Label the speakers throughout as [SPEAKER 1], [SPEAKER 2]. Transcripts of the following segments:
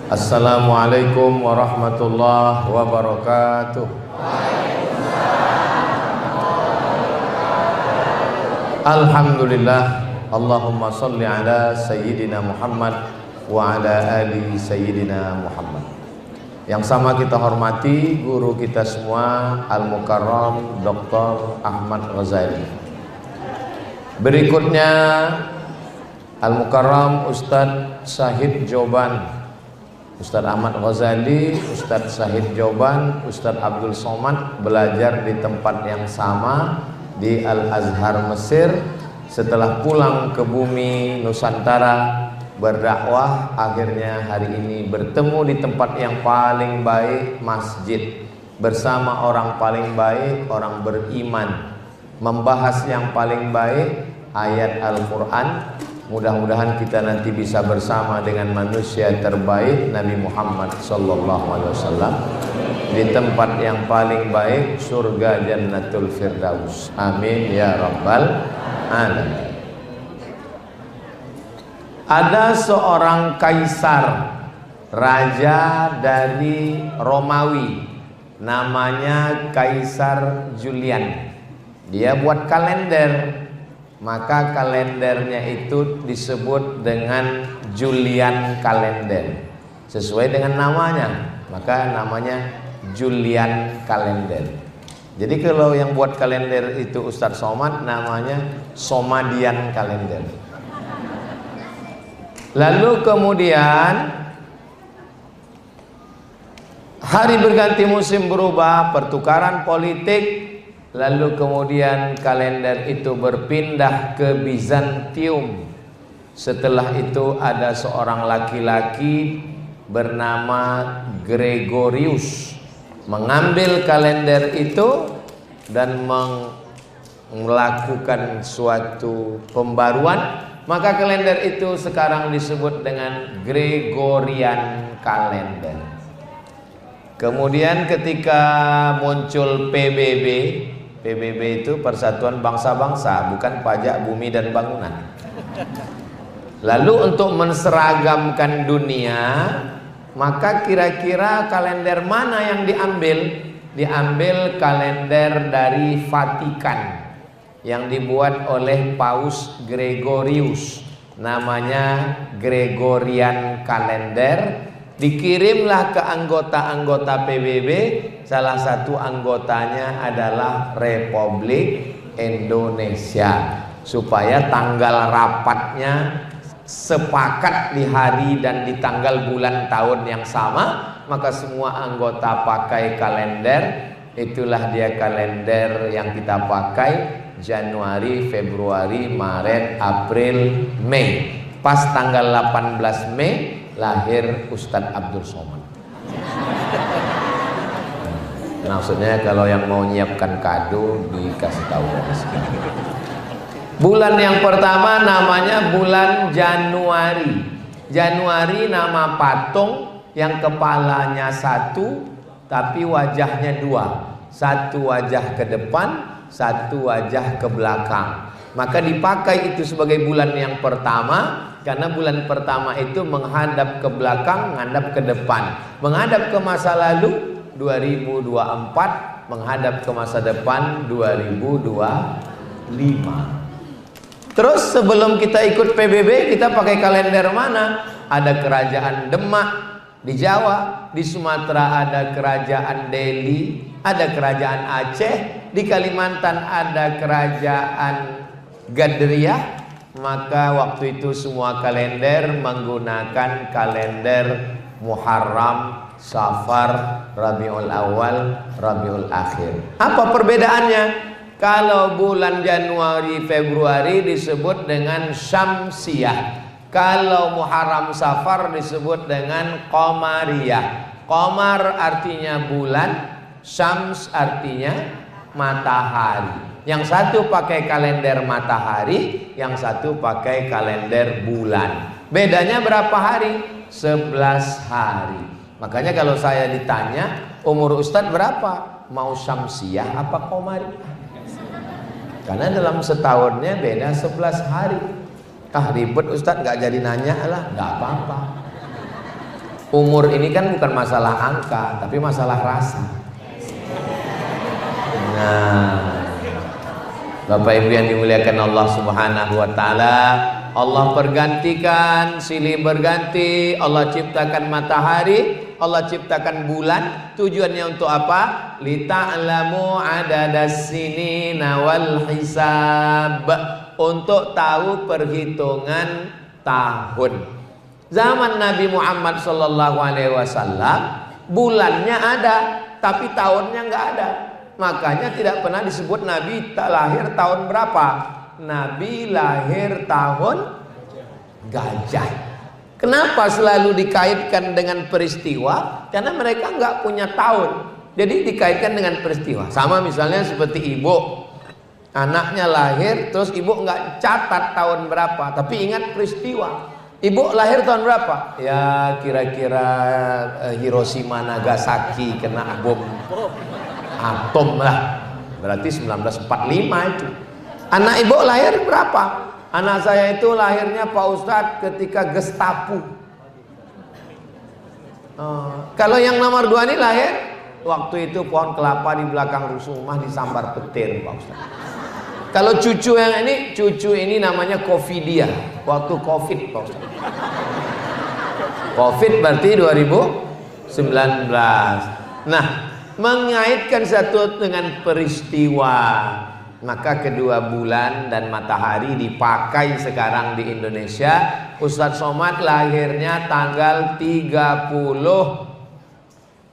[SPEAKER 1] Assalamualaikum warahmatullahi wabarakatuh. Alhamdulillah. Allahumma salli ala Sayyidina Muhammad wa ala ali Sayyidina Muhammad. Yang sama kita hormati guru kita semua, Al-Mukarram Dr. Ahmad Ghazali. Berikutnya Al-Mukarram Ustadz Syahid Joban, Ustadz Ahmad Ghazali, Ustadz Syahid Joban, Ustadz Abdul Somad belajar di tempat yang sama di Al-Azhar Mesir. Setelah pulang ke bumi Nusantara berdakwah, akhirnya hari ini bertemu di tempat yang paling baik, masjid, bersama orang paling baik, orang beriman, membahas yang paling baik, ayat Al-Quran. Mudah-mudahan kita nanti bisa bersama dengan manusia terbaik Nabi Muhammad SAW di tempat yang paling baik, surga Jannatul Firdaus. Amin ya rabbal alamin. Ada seorang kaisar, raja dari Romawi, namanya Kaisar Julian. Dia buat kalender, maka kalendernya itu disebut dengan Julian kalender, sesuai dengan namanya, maka namanya Julian kalender. Jadi kalau yang buat kalender itu Ustadz Somad, namanya Somadian kalender. Lalu kemudian hari berganti musim berubah, pertukaran politik. Lalu kemudian kalender itu berpindah ke Bizantium. Setelah itu ada seorang laki-laki bernama Gregorius mengambil kalender itu dan melakukan suatu pembaruan. Maka kalender itu sekarang disebut dengan Gregorian kalender. Kemudian ketika muncul PBB itu Persatuan Bangsa-Bangsa, bukan Pajak Bumi dan Bangunan. Lalu untuk menseragamkan dunia, maka kira-kira kalender mana yang diambil? Diambil kalender dari Vatikan yang dibuat oleh Paus Gregorius, namanya Gregorian kalender. Dikirimlah ke anggota-anggota PBB, salah satu anggotanya adalah Republik Indonesia, supaya tanggal rapatnya sepakat di hari dan di tanggal bulan tahun yang sama. Maka semua anggota pakai kalender. Itulah dia kalender yang kita pakai, Januari, Februari, Maret, April, Mei. Pas tanggal 18 Mei lahir Ustadz Abdul Somad. Maksudnya kalau yang mau nyiapkan kado dikasih tahu. Bulan yang pertama namanya bulan Januari. Januari nama patung yang kepalanya satu tapi wajahnya dua. Satu wajah ke depan, satu wajah ke belakang. Maka dipakai itu sebagai bulan yang pertama, karena bulan pertama itu menghadap ke belakang, menghadap ke depan. Menghadap ke masa lalu 2024, menghadap ke masa depan 2025. Terus sebelum kita ikut PBB, kita pakai kalender mana? Ada kerajaan Demak di Jawa, di Sumatera ada kerajaan Delhi, ada kerajaan Aceh, di Kalimantan ada kerajaan Gadriyah. Maka waktu itu semua kalender menggunakan kalender Muharram, Safar, Rabiul Awal, Rabiul Akhir. Apa perbedaannya? Kalau bulan Januari, Februari disebut dengan Syamsiyah. Kalau Muharram, Safar disebut dengan Qamariyah. Qamar artinya bulan, Syams artinya matahari. Yang satu pakai kalender matahari, yang satu pakai kalender bulan. Bedanya berapa hari? 11 hari. Makanya kalau saya ditanya, umur Ustadz berapa? Mau Syamsiyah apa Qamariyah? Karena dalam setahunnya beda 11 hari. Ah ribet Ustadz, gak jadi nanya lah. Gak apa-apa. Umur ini kan bukan masalah angka, tapi masalah rasa. Nah, Bapak Ibu yang dimuliakan Allah Subhanahu wa taala, Allah pergantikan, silih berganti, Allah ciptakan matahari, Allah ciptakan bulan, tujuannya untuk apa? Lita'lamu adadas sinina wal hisab, untuk tahu perhitungan tahun. Zaman Nabi Muhammad sallallahu alaihi wasallam bulannya ada, tapi tahunnya nggak ada. Makanya tidak pernah disebut Nabi lahir tahun berapa. Nabi lahir tahun gajah. Kenapa selalu dikaitkan dengan peristiwa? Karena mereka nggak punya tahun, jadi dikaitkan dengan peristiwa. Sama misalnya seperti ibu, anaknya lahir, terus ibu nggak catat tahun berapa, tapi ingat peristiwa. Ibu lahir tahun berapa? Ya kira-kira Hiroshima Nagasaki kena bom atom lah, berarti 1945 itu. Anak ibu lahir berapa? Anak saya itu lahirnya Pak Ustadz ketika Gestapo. Kalau yang nomor 2 ini lahir waktu itu pohon kelapa di belakang rumah disambar petir Pak Ustadz. Kalau cucu yang ini, cucu ini namanya Covidia, waktu Covid Pak Ustadz. Covid berarti 2019. Nah, mengaitkan satu dengan peristiwa, maka kedua bulan dan matahari dipakai sekarang di Indonesia. Ustadz Somad lahirnya tanggal 30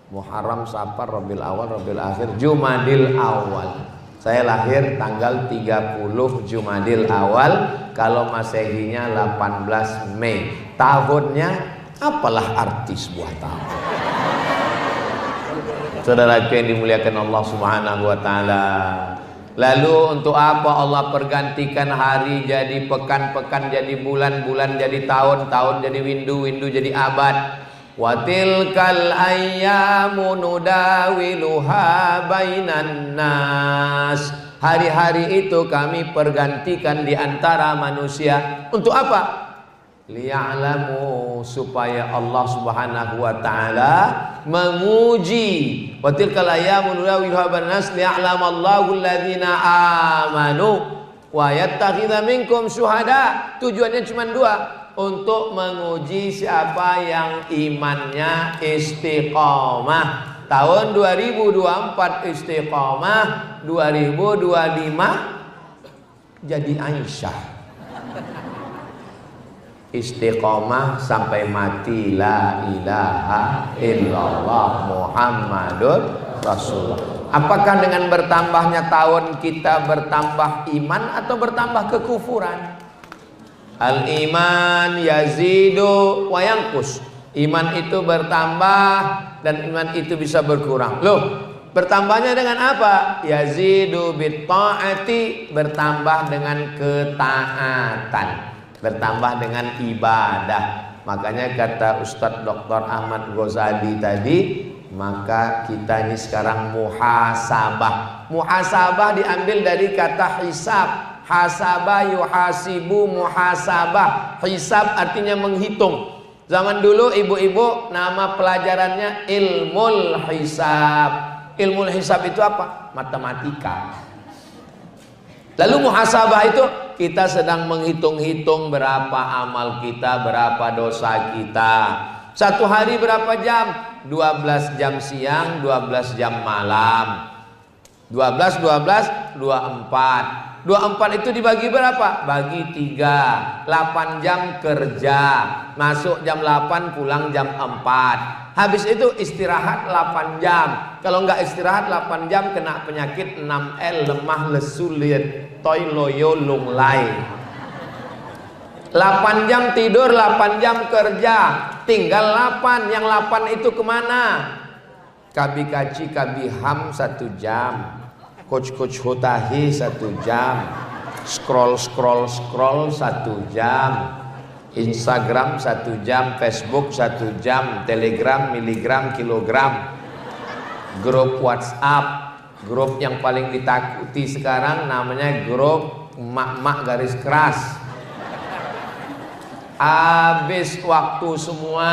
[SPEAKER 1] Muharram, Safar, Rabiul Awal, Rabiul Akhir, Jumadil Awal. Saya lahir tanggal 30 Jumadil Awal, kalau Masehinya 18 Mei. Tahunnya apalah arti sebuah tahun. Saudaraku yang dimuliakan Allah Subhanahu wa taala. Lalu untuk apa Allah pergantikan hari jadi pekan, pekan jadi bulan, bulan jadi tahun, tahun jadi windu, windu jadi abad. Wa tilkal ayyamu nudawiluha bainan nas. Hari-hari itu kami pergantikan di antara manusia. Untuk apa? Liya'lamu, supaya Allah Subhanahu wa taala menguji. Wa tilkal ayyamu nudawiluha bainan nas liya'lamallahu alladhina amanu wa yattakhidha minkum syuhada. Tujuannya cuma 2, untuk menguji siapa yang imannya istiqomah. Tahun 2024 istiqomah, 2025 jadi Aisyah. Istiqomah sampai mati, la ilaha illallah Muhammadur Rasulullah. Apakah dengan bertambahnya tahun kita bertambah iman atau bertambah kekufuran? Al-iman yazidu wa yanqus. Iman itu bertambah dan iman itu bisa berkurang. Loh, bertambahnya dengan apa? Yazidu bit ta'ati, bertambah dengan ketaatan, bertambah dengan ibadah. Makanya kata Ustadz Dr. Ahmad Ghazali tadi, maka kita ini sekarang muhasabah. Muhasabah diambil dari kata hisab. Hasabah yuhasibu, muhasabah. Hisab artinya menghitung. Zaman dulu ibu-ibu nama pelajarannya ilmul hisab. Ilmul hisab itu apa? Matematika. Lalu muhasabah itu kita sedang menghitung-hitung berapa amal kita, berapa dosa kita. Satu hari berapa jam? 12 jam siang, 12 jam malam. 12, 24. 24 itu dibagi berapa? Bagi 3. 8 jam kerja, masuk jam 8, pulang jam 4. Habis itu istirahat 8 jam. Kalau nggak istirahat 8 jam kena penyakit 6L, lemah, lesu, liat, toy, loyo, lunglai. 8 jam tidur, 8 jam kerja, tinggal 8. Yang 8 itu kemana? Kabi kaci, kabi ham 1 jam, coach hotahi 1 jam, scroll 1 jam, Instagram 1 jam, Facebook 1 jam, Telegram, miligram, kilogram, grup WhatsApp, grup yang paling ditakuti sekarang namanya grup emak-emak garis keras. habis waktu semua.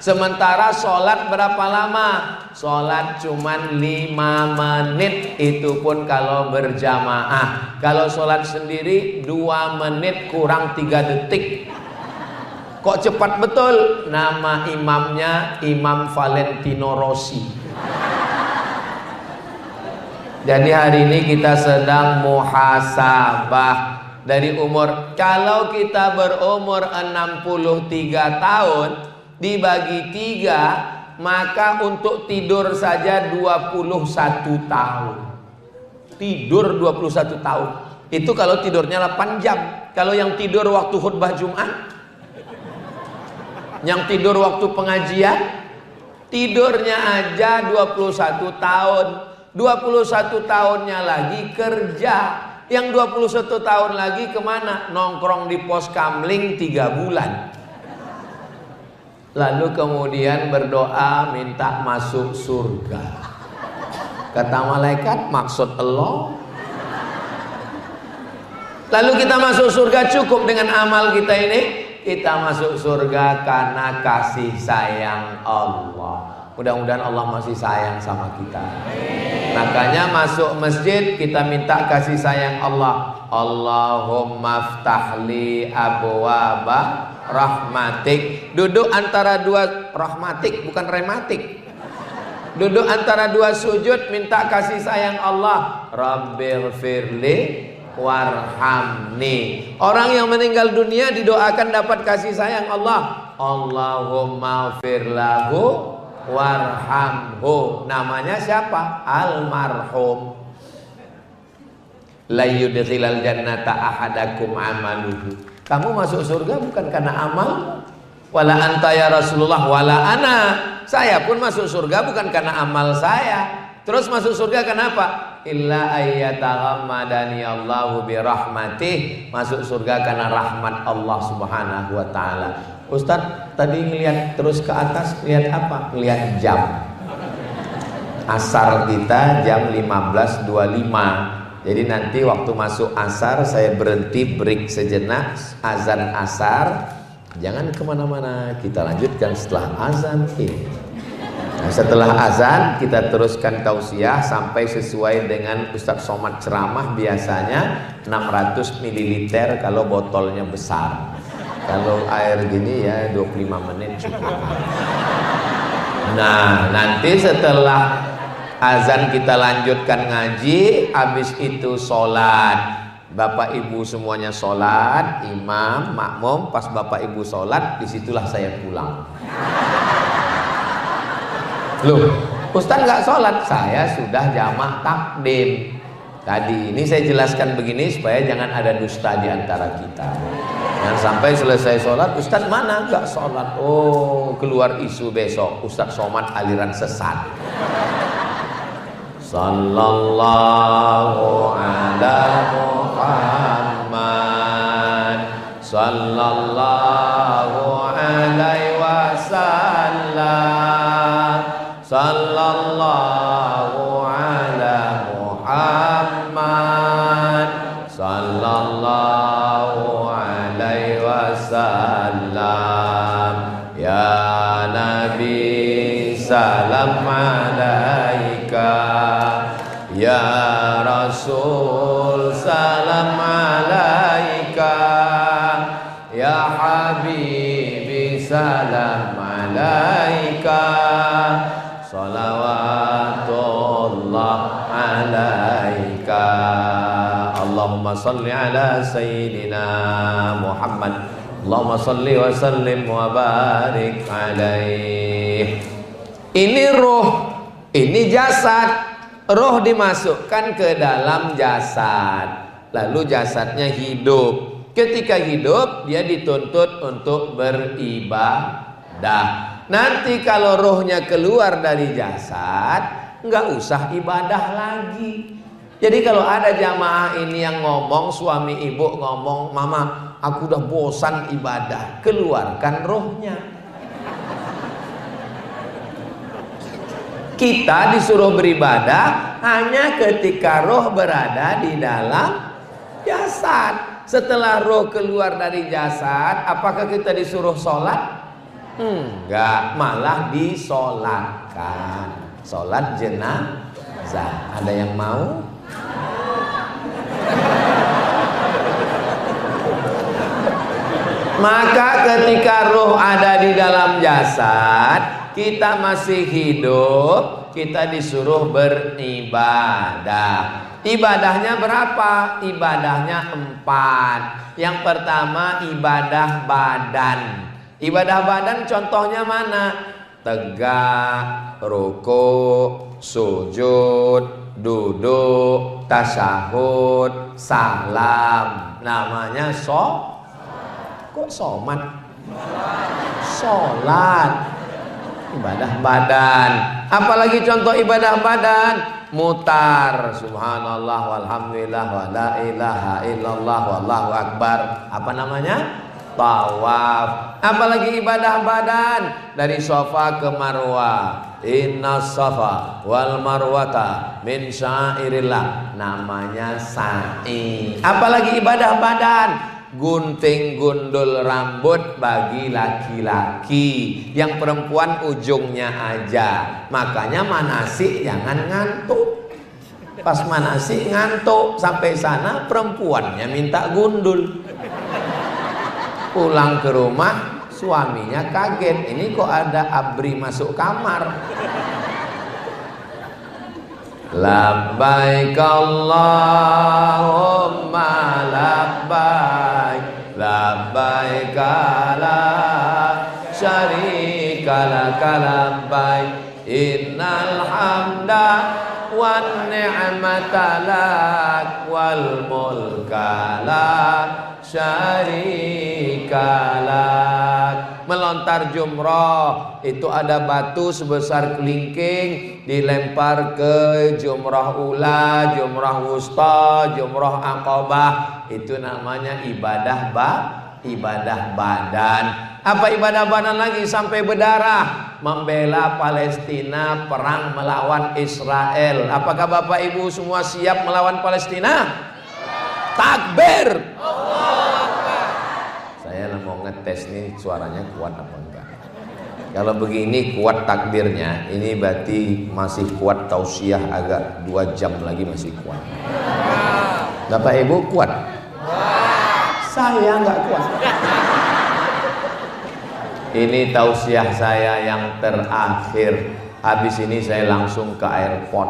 [SPEAKER 1] Sementara sholat berapa lama? Sholat cuman 5 menit, itu pun kalau berjamaah. Kalau sholat sendiri 2 menit kurang 3 detik. Kok cepat betul? Nama imamnya Imam Valentino Rossi. Jadi hari ini kita sedang muhasabah dari umur. Kalau kita berumur 63 tahun dibagi 3, maka untuk tidur saja 21 tahun. Tidur 21 tahun. Itu kalau tidurnya 8 jam. Kalau yang tidur waktu khutbah Jumat, yang tidur waktu pengajian, tidurnya aja 21 tahun. 21 tahunnya lagi kerja. Yang 21 tahun lagi kemana? Nongkrong di pos kamling 3 bulan. Lalu kemudian berdoa minta masuk surga. Kata malaikat, maksud Allah. Lalu kita masuk surga cukup dengan amal kita ini. Kita masuk surga karena kasih sayang Allah. Mudah-mudahan Allah masih sayang sama kita. Makanya masuk masjid kita minta kasih sayang Allah. Allahumma ftahli abwaba rahmatik. Duduk antara 2 rahmatik, bukan rematik. Duduk antara 2 sujud minta kasih sayang Allah. Rabbighfirli warhamni. Orang yang meninggal dunia didoakan dapat kasih sayang Allah. Allahumma firlahu warhamhu. Namanya siapa? Almarhum. La yudkhilal jannata ahadakum amaluhu. Kamu masuk surga bukan karena amal. Wala anta ya Rasulullah wala ana. Saya pun masuk surga bukan karena amal saya. Terus masuk surga kenapa? Illa ayyataghammadani Allahu birahmatih. Masuk surga karena rahmat Allah Subhanahu wa taala. Ustadz tadi ngelihat terus ke atas, lihat apa? Lihat jam. Asar kita jam 15.25. Jadi nanti waktu masuk asar saya berhenti break sejenak, azan asar. Jangan kemana-mana, kita lanjutkan setelah azan ini. Nah, setelah azan kita teruskan tausiah sampai sesuai dengan Ustadz Somad ceramah, biasanya 600 ml kalau botolnya besar. Kalau air gini ya 25 menit cukup. Nah, nanti setelah azan kita lanjutkan ngaji, habis itu sholat. Bapak ibu semuanya sholat, imam, makmum. Pas bapak ibu sholat, disitulah saya pulang. Loh, Ustaz nggak sholat? Saya sudah jamak takdim. Tadi ini saya jelaskan begini supaya jangan ada dusta di antara kita. Jangan sampai selesai sholat, Ustaz mana? Nggak sholat. Oh, keluar isu besok Ustaz Somad aliran sesat. Sallallahu ala Muhammad, sallallahu alaihi wasallam, sallallahu ala Muhammad, sallallahu alaihi wasallam. Ya Nabi salam alaika, ya Rasul salam alaika, ya Habibi salam alaika, salawatullah alaika. Allahumma salli ala Sayyidina Muhammad, Allahumma salli wa sallim wa barik alaih. Ini roh, ini jasad. Roh dimasukkan ke dalam jasad, lalu jasadnya hidup. Ketika hidup dia dituntut untuk beribadah. Nanti kalau rohnya keluar dari jasad, nggak usah ibadah lagi. Jadi kalau ada jamaah ini yang ngomong, suami ibu ngomong, mama aku udah bosan ibadah, keluarkan rohnya. Kita disuruh beribadah hanya ketika roh berada di dalam jasad. Setelah roh keluar dari jasad, apakah kita disuruh sholat? Enggak, malah disolatkan. Sholat jenazah. Ada yang mau? Maka ketika roh ada di dalam jasad, kita masih hidup, kita disuruh beribadah. Ibadahnya berapa? Ibadahnya 4. Yang pertama ibadah badan. Ibadah badan contohnya mana? Tegak, rukuk, sujud, duduk, tasyahud, salam. Namanya kok somat? Sholat. Ibadah badan. Apalagi contoh ibadah badan? Mutar, subhanallah walhamdulillah wa la ilaha illallah wallahu akbar. Apa namanya? Tawaf. Apalagi ibadah badan? Dari Safa ke Marwah. Inna safa wal marwata min syairillah. Namanya sa'i. Apalagi ibadah badan? Gunting gundul rambut bagi laki-laki, yang perempuan ujungnya aja. Makanya manasik jangan ngantuk. Pas manasik ngantuk, sampai sana perempuannya minta gundul. Pulang ke rumah suaminya kaget, ini kok ada abri masuk kamar. Labbaik Allahumma labbaik, labbaik la syarika laka labbaik, innal hamda wan ni'mata lak wal mulka la syarika lak. Melontar jumrah itu ada batu sebesar kelingking dilempar ke jumrah ula, jumrah wusta, jumrah aqabah. Itu namanya ibadah badan. Apa ibadah badan lagi? Sampai berdarah, membela Palestina, perang melawan Israel. Apakah Bapak Ibu semua siap melawan Palestina? Takbir. Saya mau ngetes nih suaranya kuat apa enggak. Kalau begini kuat takbirnya, ini berarti masih kuat tausiah, agak 2 jam lagi masih kuat. Bapak Ibu kuat? Saya enggak kuat. Ini tausiah saya yang terakhir. Habis ini saya langsung ke airport.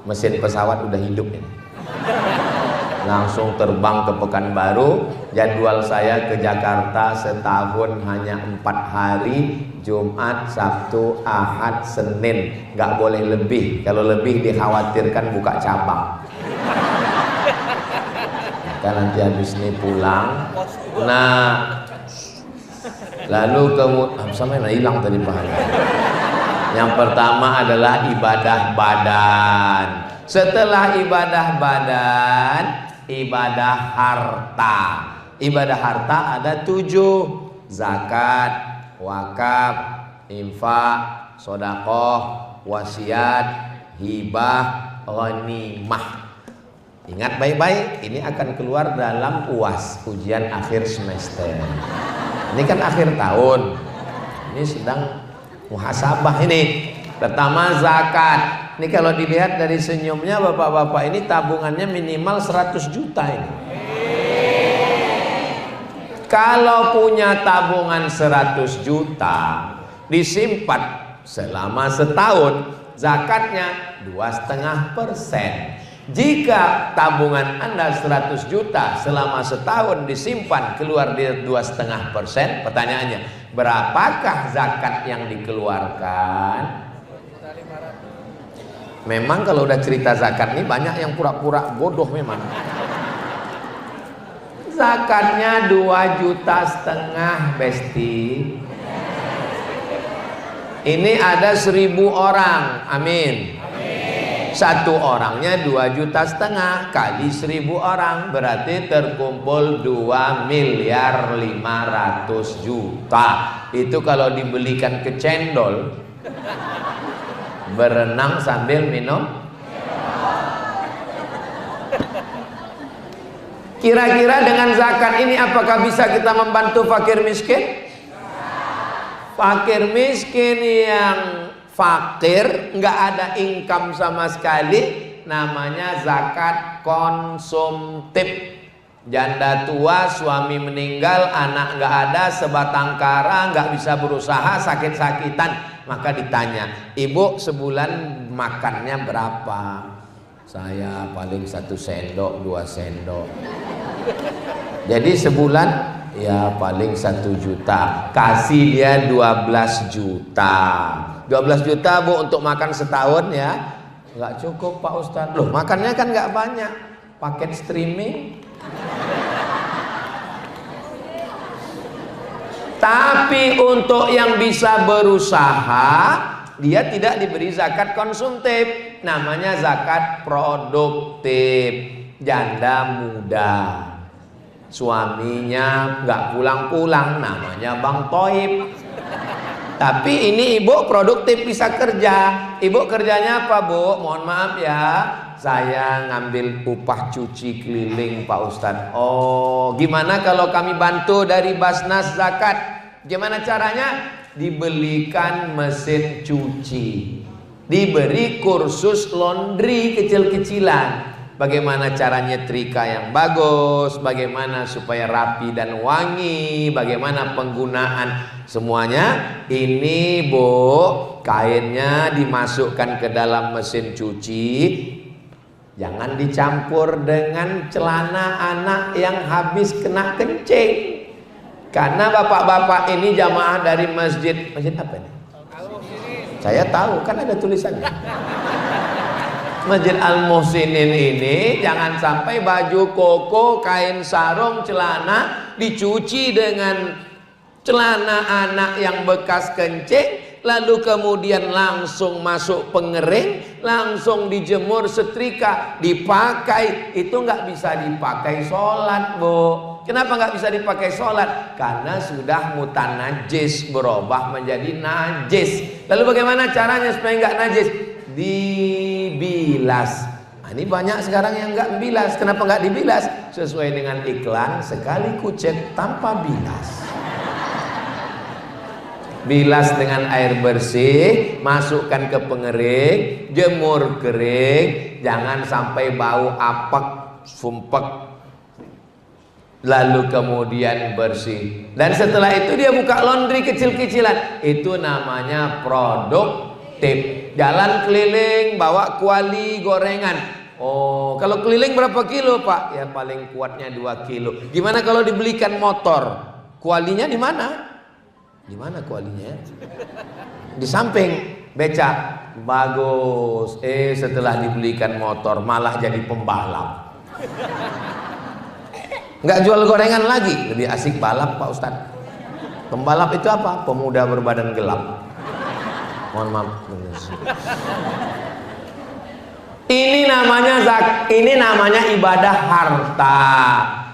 [SPEAKER 1] Mesin pesawat udah hidup ini. Langsung terbang ke Pekanbaru. Jadwal saya ke Jakarta setahun hanya 4 hari, Jumat, Sabtu, Ahad, Senin. Nggak boleh lebih. Kalau lebih dikhawatirkan buka cabang. Maka nanti habis ini pulang. Nah, lalu sampai hilang tadi pahala. Yang pertama adalah ibadah badan. Setelah ibadah badan, ibadah harta. Ibadah harta ada 7: zakat, wakaf, infak, sedekah, wasiat, hibah, ghanimah. Ingat baik-baik, ini akan keluar dalam UAS, ujian akhir semester. Ini kan akhir tahun. Ini sedang muhasabah ini. Pertama zakat. Ini kalau dilihat dari senyumnya bapak-bapak ini tabungannya minimal 100 juta ini. Kalau punya tabungan 100 juta disimpan selama setahun, zakatnya 2,5%. Jika tabungan Anda 100 juta selama setahun disimpan keluar di 2,5%, pertanyaannya, berapakah zakat yang dikeluarkan? Memang kalau udah cerita zakat nih banyak yang pura-pura bodoh memang. Zakatnya 2,5 juta, Besti. Ini ada 1.000 orang, amin. Satu orangnya 2,5 juta kali 1.000 orang, berarti terkumpul 2.500.000.000. Itu kalau dibelikan ke cendol, berenang sambil minum. Kira-kira dengan zakat ini apakah bisa kita membantu fakir miskin? Fakir miskin yang fakir, nggak ada income sama sekali, namanya zakat konsumtif. Janda tua, suami meninggal, anak nggak ada, sebatang kara, nggak bisa berusaha, sakit-sakitan, maka ditanya, ibu sebulan makannya berapa? Saya paling 1 sendok 2 sendok. Jadi sebulan ya paling 1 juta. Kasih dia 12 juta. 12 juta Bu untuk makan setahun ya. Nggak cukup Pak Ustadz. Loh makannya kan nggak banyak. Paket streaming. Tapi untuk yang bisa berusaha, dia tidak diberi zakat konsumtif. Namanya zakat produktif. Janda muda, suaminya nggak pulang-pulang, namanya Bang Toib. Tapi ini ibu produktif, bisa kerja. Ibu kerjanya apa Bu? Mohon maaf ya, saya ngambil upah cuci keliling Pak Ustadz. Oh gimana kalau kami bantu dari Basnas Zakat? Gimana caranya? Dibelikan mesin cuci, diberi kursus laundry kecil-kecilan. Bagaimana cara nyetrika yang bagus, bagaimana supaya rapi dan wangi, bagaimana penggunaan semuanya. Ini Bu, kainnya dimasukkan ke dalam mesin cuci, jangan dicampur dengan celana anak yang habis kena kencing. Karena bapak-bapak ini jamaah dari masjid apa ini? Saya tahu, kan ada tulisannya. Masjid Al-Muhsinin ini jangan sampai baju koko, kain sarung, celana dicuci dengan celana anak yang bekas kencing, lalu kemudian langsung masuk pengering, langsung dijemur setrika, dipakai. Itu nggak bisa dipakai sholat Bu. Kenapa nggak bisa dipakai sholat? Karena sudah mutanajis, berubah menjadi najis. Lalu bagaimana caranya supaya nggak najis? Dibilas. Nah, ini banyak sekarang yang nggak bilas. Kenapa nggak dibilas? Sesuai dengan iklan, sekali kucek tanpa bilas. Bilas dengan air bersih, masukkan ke pengering, jemur kering, jangan sampai bau apek, sumpek, lalu kemudian bersih. Dan setelah itu dia buka laundry kecil-kecilan. Itu namanya produktif. Jalan keliling bawa kuali gorengan. Oh, kalau keliling berapa kilo Pak? Ya paling kuatnya 2 kilo. Gimana kalau dibelikan motor? Kualinya di mana? Di mana kualinya? Di samping becak. Bagus. Setelah dibelikan motor malah jadi pembalap. Nggak jual gorengan lagi, lebih asik balap Pak Ustadz. Pembalap itu apa? Pemuda berbadan gelap. Mohon maaf. Ini namanya ibadah harta.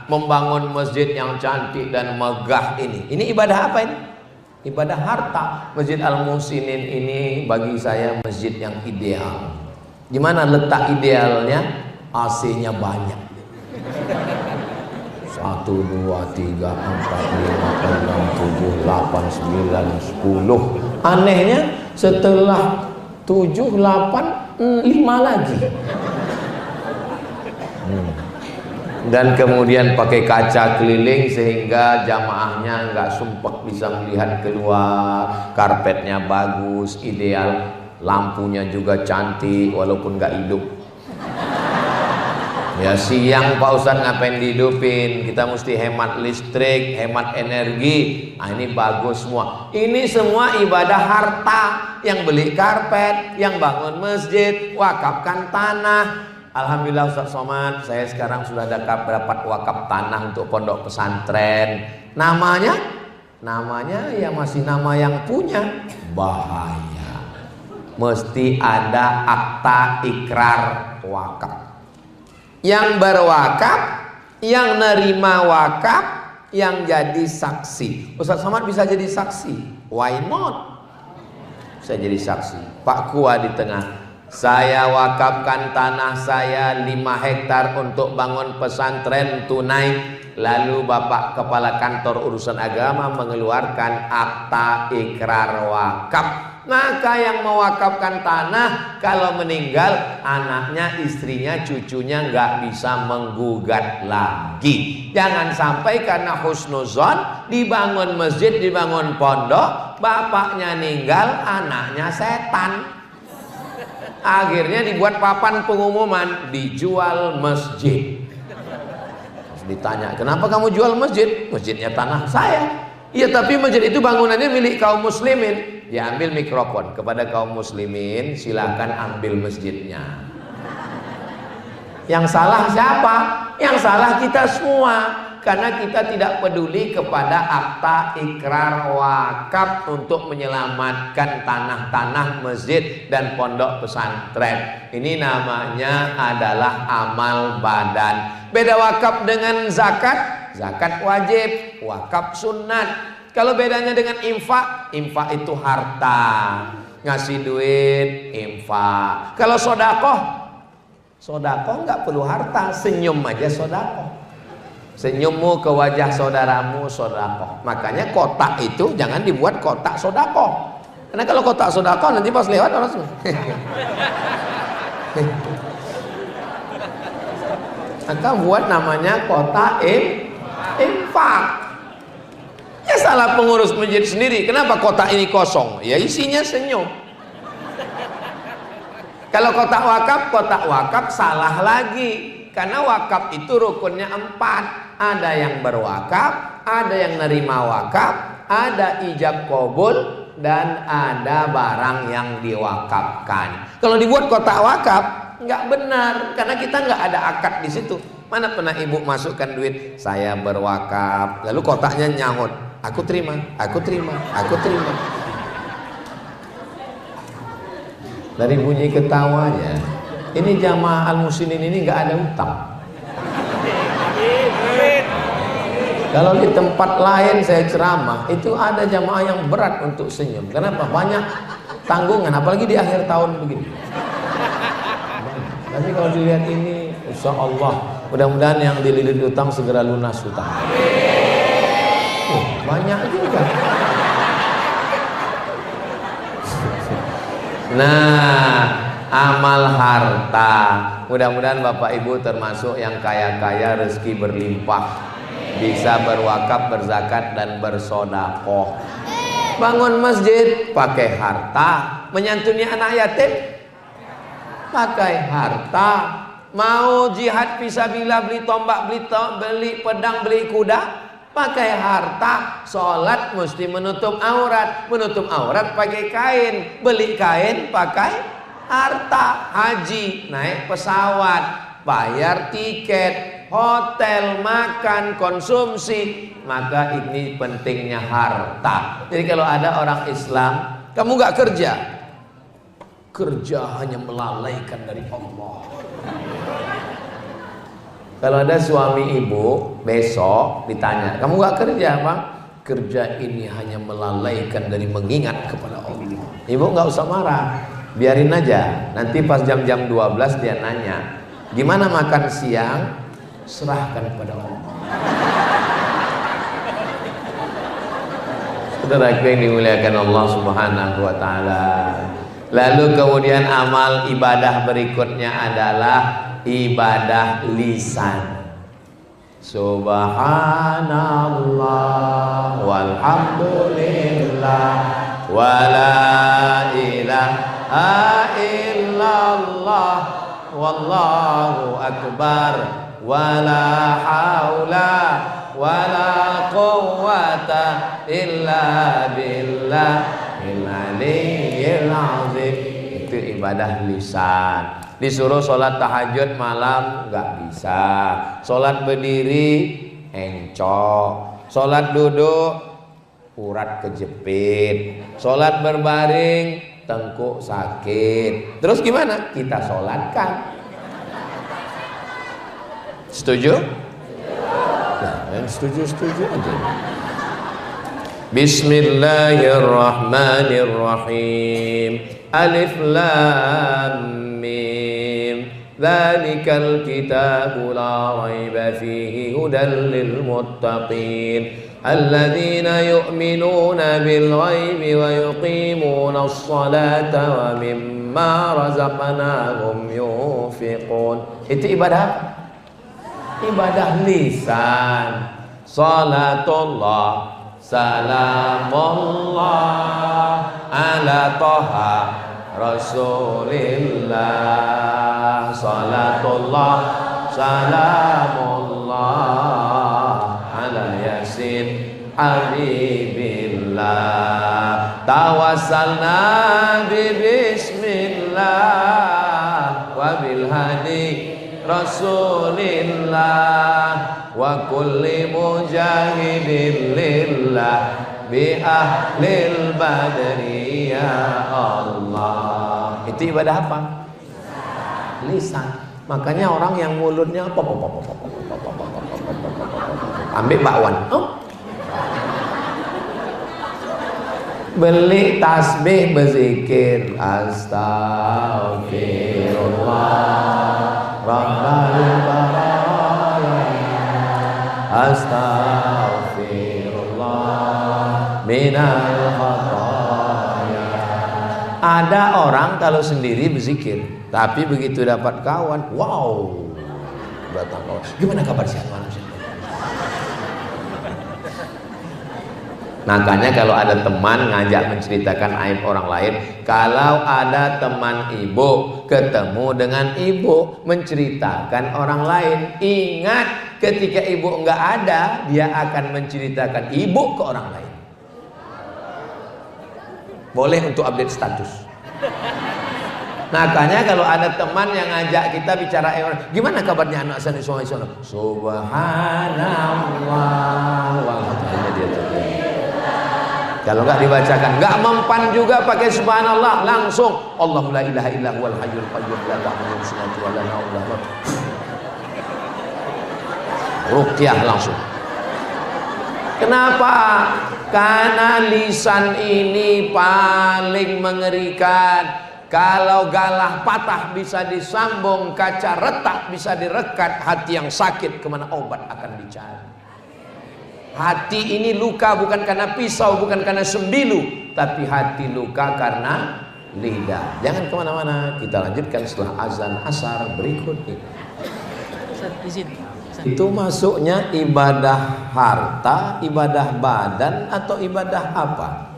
[SPEAKER 1] Membangun masjid yang cantik dan megah ini. Ini ibadah apa ini? Ibadah harta. Masjid Al-Muhsinin ini bagi saya masjid yang ideal. Gimana letak idealnya? AC-nya banyak. 1, 2, 3, 4, 5, 6, 7, 8, 9, 10. Anehnya setelah 7, 8, 5 lagi. Dan kemudian pakai kaca keliling sehingga jamaahnya nggak sumpek, bisa melihat keluar. Karpetnya bagus, ideal. Lampunya juga cantik walaupun nggak hidup. Ya siang Pak Ustadz ngapain dihidupin? Kita mesti hemat listrik, hemat energi. Nah ini bagus semua. Ini semua ibadah harta. Yang beli karpet, yang bangun masjid, wakafkan tanah. Alhamdulillah Ustadz Somad, saya sekarang sudah dapat wakaf tanah untuk pondok pesantren. Namanya ya masih nama yang punya. Bahaya. Mesti ada akta ikrar wakaf. Yang berwakaf, yang nerima wakaf, yang jadi saksi. Ustadz Somad bisa jadi saksi. Why not? Bisa jadi saksi. Pak Kua di tengah. Saya wakafkan tanah saya 5 hektar untuk bangun pesantren tunai. Lalu Bapak Kepala Kantor Urusan Agama mengeluarkan akta ikrar wakaf. Maka yang mewakafkan tanah kalau meninggal, anaknya, istrinya, cucunya nggak bisa menggugat lagi. Jangan sampai karena husnuzon dibangun masjid, dibangun pondok, bapaknya meninggal, anaknya setan. Akhirnya dibuat papan pengumuman, dijual masjid. Ditanya, kenapa kamu jual masjid? Masjidnya tanah saya. Iya, tapi masjid itu bangunannya milik kaum muslimin. Diambil mikrofon kepada kaum muslimin, silakan ambil masjidnya. Yang salah siapa? Yang salah kita semua, karena kita tidak peduli kepada akta ikrar wakaf untuk menyelamatkan tanah-tanah masjid dan pondok pesantren. Ini namanya adalah amal badan. Beda wakaf dengan zakat. Zakat wajib, wakaf sunat. Kalau bedanya dengan infak, infak itu harta, ngasih duit, infak. Kalau sodakoh, sodakoh nggak perlu harta, senyum aja sodakoh. Senyummu ke wajah saudaramu sodakoh. Makanya kotak itu jangan dibuat kotak sodakoh. Karena kalau kotak sodakoh nanti pas lewat orang semua. Maka buat namanya kotak infak. Ya salah pengurus masjid sendiri. Kenapa kotak ini kosong? Ya isinya senyum. Kalau kotak wakaf salah lagi. Karena wakaf itu rukunnya 4. Ada yang berwakaf, ada yang nerima wakaf, ada ijab kabul, dan ada barang yang diwakafkan. Kalau dibuat kotak wakaf nggak benar, karena kita nggak ada akad di situ. Mana pernah ibu masukkan duit, saya berwakaf, lalu kotaknya nyahut, aku terima, aku terima, aku terima. Dari bunyi ketawanya, ini jamaah al-muslimin ini nggak ada utang. Kalau di tempat lain saya ceramah, itu ada jamaah yang berat untuk senyum. Kenapa? Banyak tanggungan, apalagi di akhir tahun begini. Tapi kalau dilihat ini, insya Allah, mudah-mudahan yang dililit utang segera lunas utang. Banyak juga. Nah, amal harta. Mudah-mudahan Bapak Ibu termasuk yang kaya-kaya, rezeki berlimpah, bisa berwakaf, berzakat, dan bersodakoh. Bangun masjid pakai harta, menyantuni anak yatim pakai harta, mau jihad fisabilillah, beli tombak, beli pedang, beli kuda pakai harta. Sholat mesti menutup aurat pakai kain, beli kain pakai harta. Haji naik pesawat, bayar tiket, hotel, makan, konsumsi. Maka ini pentingnya harta. Jadi kalau ada orang Islam, kamu nggak kerja hanya melalaikan dari Allah. Kalau ada suami ibu besok ditanya, kamu nggak kerja Bang? Kerja ini hanya melalaikan dari mengingat kepada Allah. Ibu nggak usah marah, biarin aja. Nanti pas jam-jam 12 dia nanya, gimana makan siang? Serahkan kepada Allah. Saudaraku yang dimuliakan Allah Subhanahu wa taala. Lalu kemudian amal ibadah berikutnya adalah ibadah lisan. Subhanallah walhamdulillah wala ilaha illallah wallahu akbar wala haula wala quwwata illa billahil aliyyil azim. Itu ibadah lisan. Disuruh sholat tahajud malam nggak bisa, sholat berdiri encok, sholat duduk urat kejepit, sholat berbaring tengkuk sakit. Terus gimana? Kita sholatkan. Setuju? Nah, yang setuju aja. Bismillahirrahmanirrahim. Alif Lam Mim. Dzalikal kitabu la raiba fihi hudal lil muttaqin alladzina yu'minuna bil ghaibi wa yuqimuna as-salata wa mimma razaqnahum yunfiqun. Itu ibadah apa? Ibadah lisan. Salatullah salamullah ala toha Rasulillah. Salatullah salamullah ala yasin habibillah. Tawassalna bi bismillah wa bil hadi Rasulillah wa kulli mujahidin lillah bi ahlil badri ya Allah. Itu ibadah apa? Lisan. Makanya orang yang mulutnya ambil bakwan, beli tasbih berzikir astagfirullah rabbal baraya astaghfirullah minal khataya. Ada orang kalau sendiri berzikir, tapi begitu dapat kawan, wow, datang kawan, gimana kabar sehat manusia? Makanya kalau ada teman ngajak menceritakan aib orang lain, kalau ada teman ibu ketemu dengan ibu menceritakan orang lain, ingat ketika ibu enggak ada, dia akan menceritakan ibu ke orang lain. Boleh untuk update status. Makanya kalau ada teman yang ngajak kita bicara gimana kabarnya anak saya di sana? Subhanallah. Kalau nggak dibacakan, nggak mempan juga pakai subhanallah, langsung Allahu la ilaha illa huwal hayyul qayyum la ta'khudhuhu sinatun wa la nawm. Ruqyah langsung. Kenapa? Karena lisan ini paling mengerikan. Kalau galah patah bisa disambung, kaca retak bisa direkat, hati yang sakit kemana obat akan dicari. Hati ini luka bukan karena pisau, bukan karena sembilu, tapi hati luka karena lidah. Jangan kemana-mana, kita lanjutkan setelah azan asar berikut ini. Itu masuknya ibadah harta, ibadah badan, atau ibadah apa?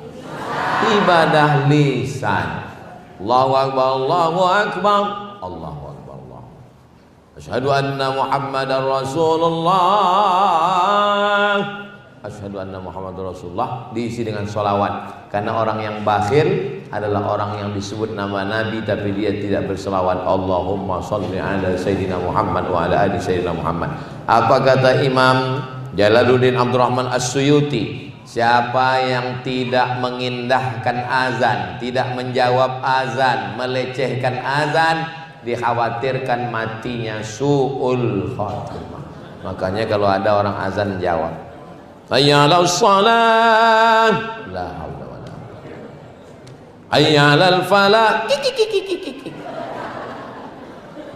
[SPEAKER 1] Ibadah lisan. Allahu Akbar, Allahu Akbar, Allahu Akbar, Allah. Asyhadu anna Muhammadar Rasulullah. Asyhadu anna Muhammadar Rasulullah diisi dengan sholawat. Karena orang yang bakhil adalah orang yang disebut nama Nabi tapi dia tidak berselawat. Allahumma sholli ala Sayyidina Muhammad wa ala ali Sayyidina Muhammad. Apa kata Imam Jalaluddin Abdurrahman As-Suyuti? Siapa yang tidak mengindahkan azan, tidak menjawab azan, melecehkan azan, dikhawatirkan matinya su'ul khatimah. Makanya kalau ada orang azan jawab, hayya 'alas shalah, la haula wala quwwata, hayya 'alal falah,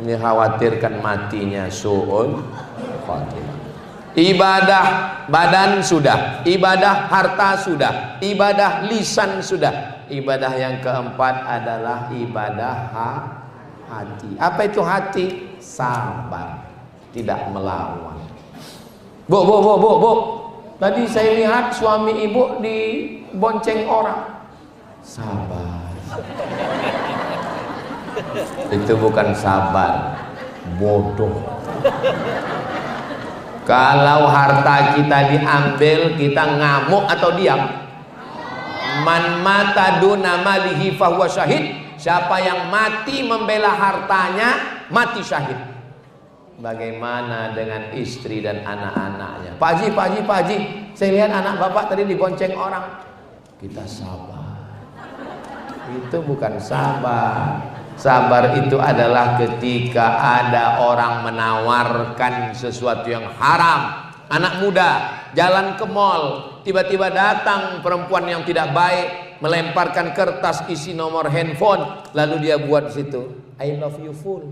[SPEAKER 1] ini khawatirkan matinya su'ul khatimah. Ibadah badan sudah, ibadah harta sudah, ibadah lisan sudah. Ibadah yang keempat adalah ibadah hati. Apa itu hati? Sabar, tidak melawan. Bu. Tadi saya lihat suami ibu dibonceng orang. Sabar. Itu bukan sabar, bodoh. Kalau harta kita diambil, kita ngamuk atau diam? Man mata duna malihi fahuwa syahid. Siapa yang mati membela hartanya, mati syahid. Bagaimana dengan istri dan anak-anaknya? Pak Haji, saya lihat anak bapak tadi dibonceng orang. Kita sabar. Itu bukan sabar. Sabar itu adalah ketika ada orang menawarkan sesuatu yang haram. Anak muda jalan ke mall, tiba-tiba datang perempuan yang tidak baik, melemparkan kertas isi nomor handphone, lalu dia buat di situ I love you full.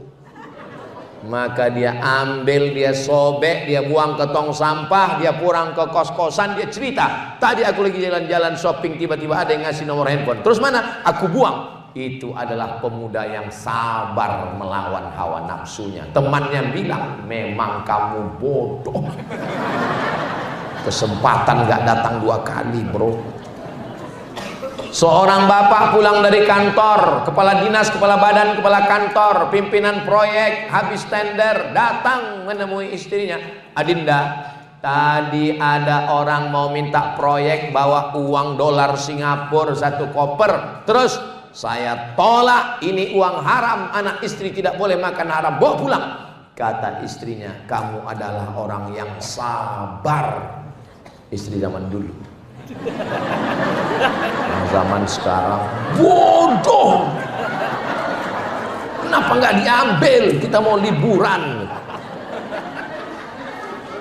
[SPEAKER 1] Maka dia ambil, dia sobek, dia buang ke tong sampah, dia pulang ke kos-kosan, dia cerita, tadi aku lagi jalan-jalan shopping, tiba-tiba ada yang ngasih nomor handphone. Terus mana? Aku buang. Itu adalah pemuda yang sabar melawan hawa nafsunya. Temannya bilang, memang kamu bodoh. Kesempatan gak datang 2 kali, bro. Seorang bapak pulang dari kantor, kepala dinas, kepala badan, kepala kantor, pimpinan proyek, habis tender, datang menemui istrinya. Adinda, tadi ada orang mau minta proyek bawa uang dolar Singapura 1 koper. Terus saya tolak, ini uang haram, anak istri tidak boleh makan haram, bawa pulang. Kata istrinya, kamu adalah orang yang sabar. Istri zaman dulu. Zaman sekarang bodoh. Kenapa nggak diambil? Kita mau liburan.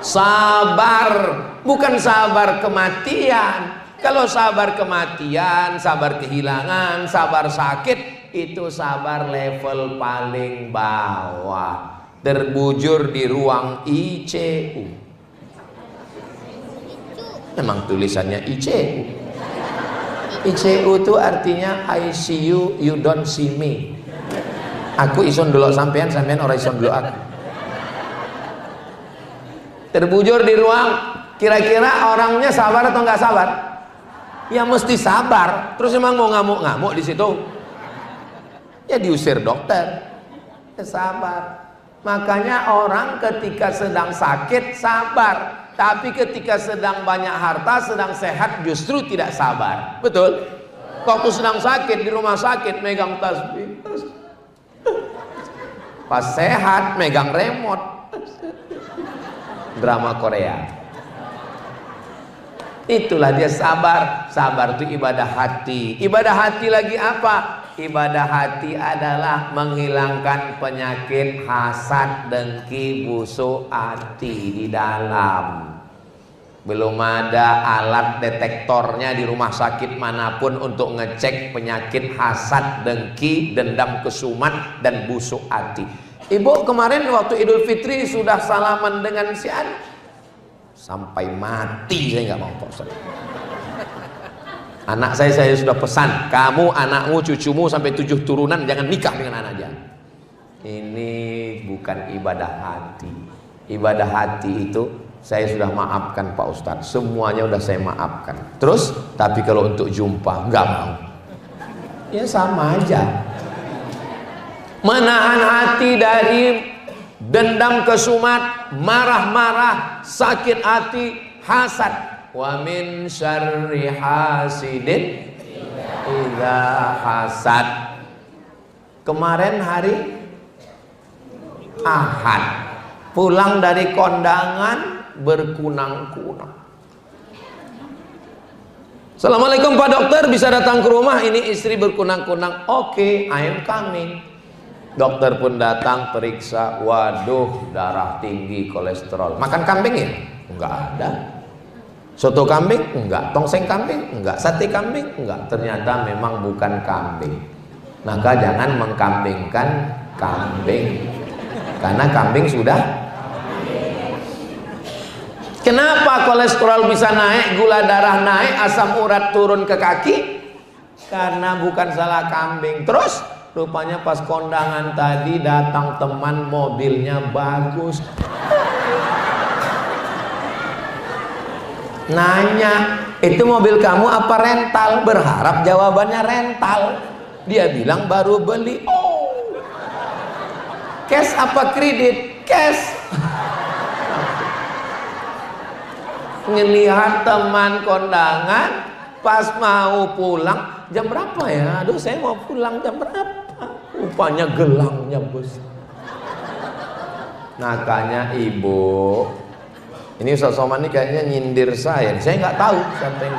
[SPEAKER 1] Sabar, bukan sabar kematian. Kalau sabar kematian, sabar kehilangan, sabar sakit, itu sabar level paling bawah. Terbujur di ruang ICU. Memang tulisannya ICU. ICU itu artinya I see you, you don't see me. Aku ison dulu sampean, sampean orang ison dulu aku. Terbujur di ruang, kira-kira orangnya sabar atau nggak sabar? Ya mesti sabar. Terus emang mau ngamuk-ngamuk di situ? Ya diusir dokter. Ya sabar. Makanya orang ketika sedang sakit sabar. Tapi ketika sedang banyak harta, sedang sehat justru tidak sabar. Betul? Waktu sedang sakit di rumah sakit megang tasbih. Pas sehat megang remote. Drama Korea. Itulah dia sabar. Sabar itu ibadah hati. Ibadah hati lagi apa? Ibadah hati adalah menghilangkan penyakit hasad, dengki, busuk hati di dalam. Belum ada alat detektornya di rumah sakit manapun untuk ngecek penyakit hasad, dengki, dendam kesumat, dan busuk hati. Ibu kemarin waktu Idul Fitri sudah salaman dengan si An. Sampai mati saya nggak mau posen. Anak saya sudah pesan, kamu, anakmu, cucumu sampai 7 turunan jangan nikah dengan anak dia. Ini bukan ibadah hati. Ibadah hati itu saya sudah maafkan Pak Ustadz, semuanya udah saya maafkan. Terus, tapi kalau untuk jumpa nggak mau. Ya sama aja. Menahan hati dari dendam kesumat, marah-marah, sakit hati, hasad. Wa min syarri hasidin idza hasad. Kemarin hari Ahad, pulang dari kondangan berkunang-kunang. Assalamualaikum Pak Dokter, bisa datang ke rumah, ini istri berkunang-kunang. Oke, I am coming. Dokter pun datang, periksa, waduh darah tinggi, kolesterol. Makan kambing ya? Enggak ada. Soto kambing? Enggak. Tongseng kambing? Enggak. Sate kambing? Enggak. Ternyata memang bukan kambing. Maka jangan mengkambingkan kambing. Karena kambing sudah. Kenapa kolesterol bisa naik, gula darah naik, asam urat turun ke kaki? Karena bukan salah kambing. Terus rupanya pas kondangan tadi datang teman, mobilnya bagus. Nanya, itu mobil kamu apa rental? Berharap jawabannya rental. Dia bilang baru beli. Oh, cash apa kredit? Cash. Ngelihat teman kondangan, pas mau pulang, jam berapa ya? Aduh, saya mau pulang jam berapa? Rupanya gelangnya besar. Makanya ibu, ini Ustaz Somad ini kayaknya nyindir saya nggak tahu siapa yang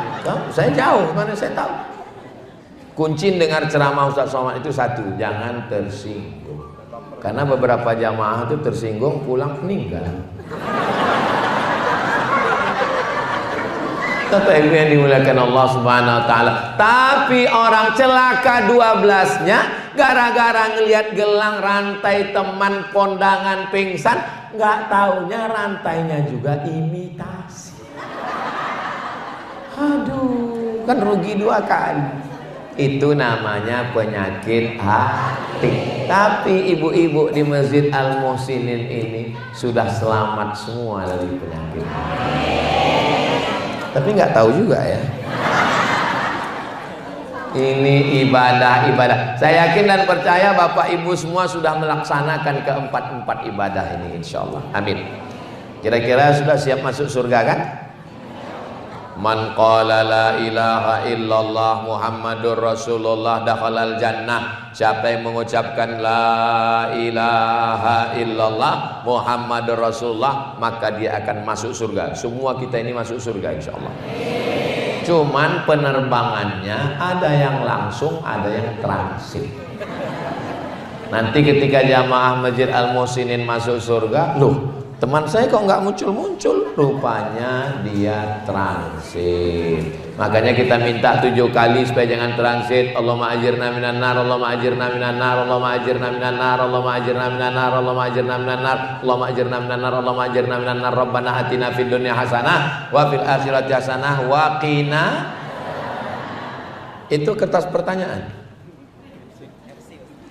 [SPEAKER 1] saya jauh, mana saya tahu. Kunci dengar ceramah Ustaz Somad itu satu, jangan tersinggung. Karena beberapa jamaah itu tersinggung pulang meninggal. Bapak Ibu yang dimuliakan Allah Subhanahu wa taala. Tapi orang celaka 12-nya gara-gara ngelihat gelang rantai teman kondangan pingsan, nggak taunya rantainya juga imitasi. Aduh, kan rugi 2 kali. Itu namanya penyakit hati. Tapi ibu-ibu di Masjid Al Muhsinin ini sudah selamat semua dari penyakit hati. Tapi nggak tahu juga ya. Ini ibadah. Saya yakin dan percaya Bapak Ibu semua sudah melaksanakan keempat ibadah ini, insya Allah. Amin. Kira-kira sudah siap masuk surga kan? Man qala la ilaha illallah Muhammadur Rasulullah dakhalal jannah. Siapa yang mengucapkan la ilaha illallah Muhammadur Rasulullah, maka dia akan masuk surga. Semua kita ini masuk surga insyaallah. Cuman penerbangannya ada yang langsung, ada yang transit. Nanti ketika jamaah Masjid Al Muhsinin masuk surga, loh, teman saya kok nggak muncul-muncul? Rupanya dia transit. Makanya kita minta 7 kali supaya jangan transit. Allahumma ajirna minan nar, Allahumma ajirna minan nar, Allahumma ajirna minan nar, Allahumma ajirna minan nar, Allahumma ajirna minan nar, Allahumma ajirna minan nar, Allahumma ajirna minan nar. Rabbana atina fid dunya hasanah wa fil akhirati hasanah wa qina. Itu kertas pertanyaan.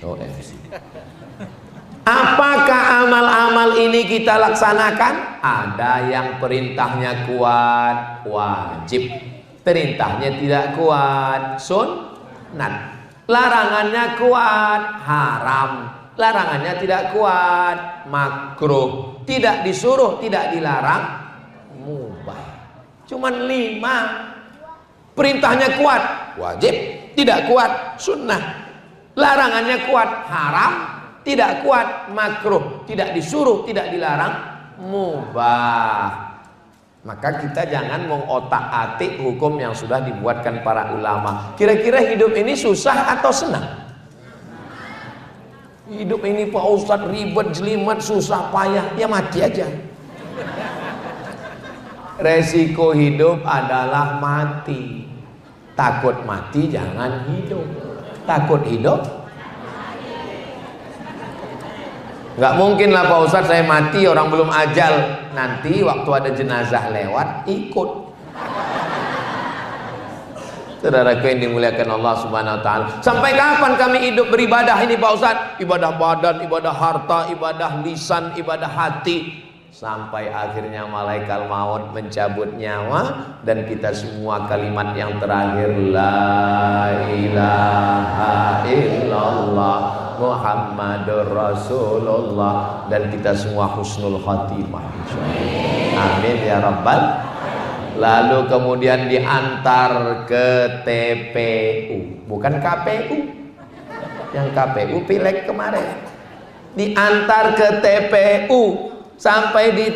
[SPEAKER 1] Oh, FC. Apakah amal-amal ini kita laksanakan? Ada yang perintahnya kuat, wajib. Perintahnya tidak kuat, sunnat. Larangannya kuat, haram. Larangannya tidak kuat, makruh. Tidak disuruh, tidak dilarang, mubah. Cuman 5. Perintahnya kuat, wajib. Tidak kuat, sunnah. Larangannya kuat, haram. Tidak kuat, makruh. Tidak disuruh, tidak dilarang, mubah. Maka kita jangan mengotak-atik hukum yang sudah dibuatkan para ulama. Kira-kira hidup ini susah atau senang? Hidup ini Pak Ustadz ribet, jelimet, susah, payah. Ya mati aja. Resiko hidup adalah mati. Takut mati jangan hidup. Takut hidup, nggak mungkin lah Pak Ustadz saya mati orang belum ajal. Nanti waktu ada jenazah lewat ikut. Saudaraku yang dimuliakan Allah Subhanahu wa taala. Sampai kapan kami hidup beribadah ini Pak Ustadz? Ibadah badan, ibadah harta, ibadah lisan, ibadah hati. Sampai akhirnya malaikat maut mencabut nyawa dan kita semua kalimat yang terakhir la ilaha illallah Muhammadur Rasulullah, dan kita semua husnul khatimah insyaallah. Amin ya rabbal. Lalu kemudian diantar ke TPU, bukan KPU. Yang KPU pileg kemarin. Diantar ke TPU sampai di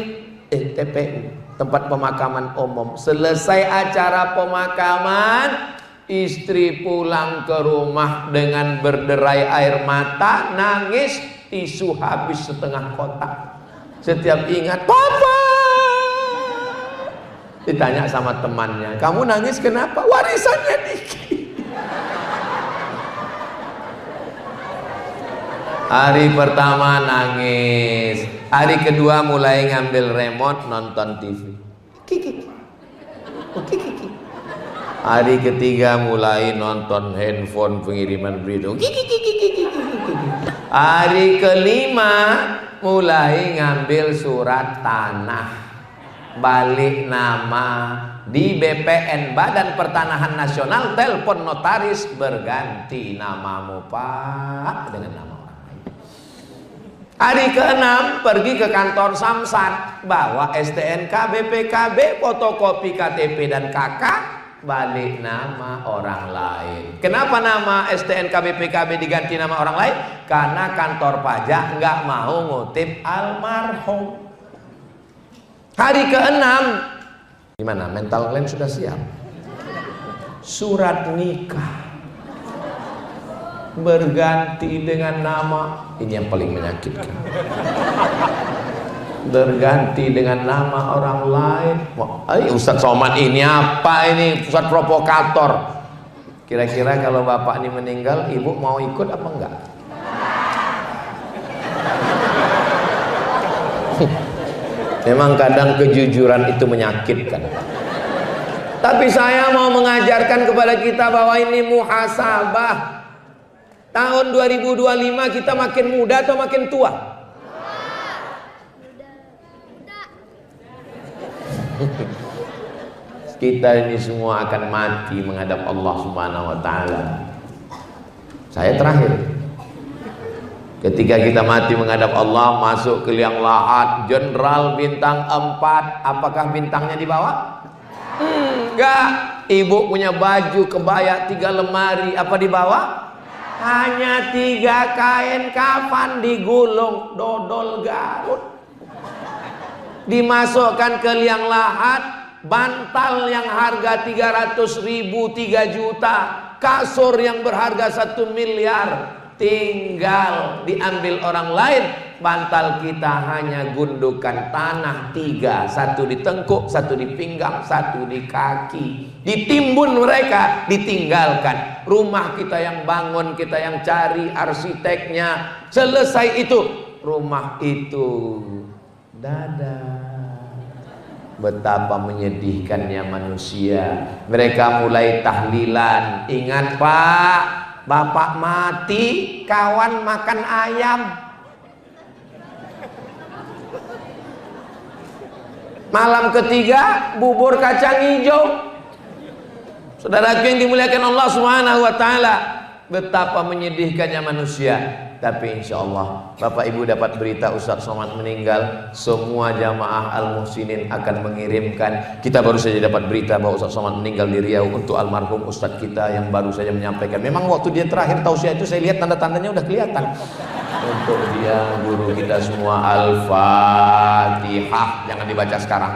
[SPEAKER 1] TPU, tempat pemakaman umum. Selesai acara pemakaman, istri pulang ke rumah dengan berderai air mata, nangis, tisu habis setengah kotak. Setiap ingat, Papa, ditanya sama temannya, kamu nangis kenapa? Warisannya dikit. Hari pertama nangis, hari kedua mulai ngambil remote nonton TV. Kiki. Hari ketiga mulai nonton handphone pengiriman berita. Hari kelima mulai ngambil surat tanah balik nama di BPN, Badan Pertanahan Nasional. Telepon notaris, berganti namamu Pak dengan nama orang lain. Hari ke-6 pergi ke kantor Samsat, bawa STNK, BPKB, fotokopi KTP dan KK, balik nama orang lain. Kenapa nama STNK BPKB diganti nama orang lain? Karena kantor pajak nggak mau ngutip almarhum. Hari ke-6, gimana? Mental kalian sudah siap? Surat nikah berganti dengan nama, ini yang paling menyakitkan. Berganti dengan nama orang lain. Ustadz Somad ini apa ini? Ustadz provokator. Kira-kira kalau bapak ini meninggal, ibu mau ikut apa enggak? Memang kadang kejujuran itu menyakitkan. Tapi saya mau mengajarkan kepada kita bahwa ini muhasabah. Tahun 2025 kita makin muda atau makin tua? Kita ini semua akan mati menghadap Allah Subhanahu wa taala. Saya terakhir. Ketika kita mati menghadap Allah, masuk ke liang lahat, jenderal bintang 4, apakah bintangnya di bawah? Enggak. Ibu punya baju kebaya 3 lemari, apa di bawah? Hanya 3 kain kafan digulung dodol Garut. Dimasukkan ke liang lahat, bantal yang harga 300.000 3 juta, kasur yang berharga 1 miliar, tinggal diambil orang lain. Bantal kita hanya gundukan tanah 3, 1 di tengkuk, 1 di pinggang, 1 di kaki. Ditimbun mereka, ditinggalkan. Rumah kita yang bangun, kita yang cari arsiteknya. Selesai itu, rumah itu dadah. Betapa menyedihkannya manusia. Mereka mulai tahlilan. Ingat Pak, bapak mati, kawan makan ayam. Malam ketiga, bubur kacang hijau. Saudaraku yang dimuliakan Allah Subhanahu wa taala, betapa menyedihkannya manusia. Tapi insya Allah Bapak Ibu dapat berita Ustadz Somad meninggal, semua jamaah Al-Muhsinin akan mengirimkan. Kita baru saja dapat berita bahwa Ustadz Somad meninggal di Riau untuk almarhum Ustadz kita yang baru saja menyampaikan. Memang waktu dia terakhir tausiah itu saya lihat tanda-tandanya udah kelihatan. Untuk dia guru kita semua, Al-Fatihah, jangan dibaca sekarang.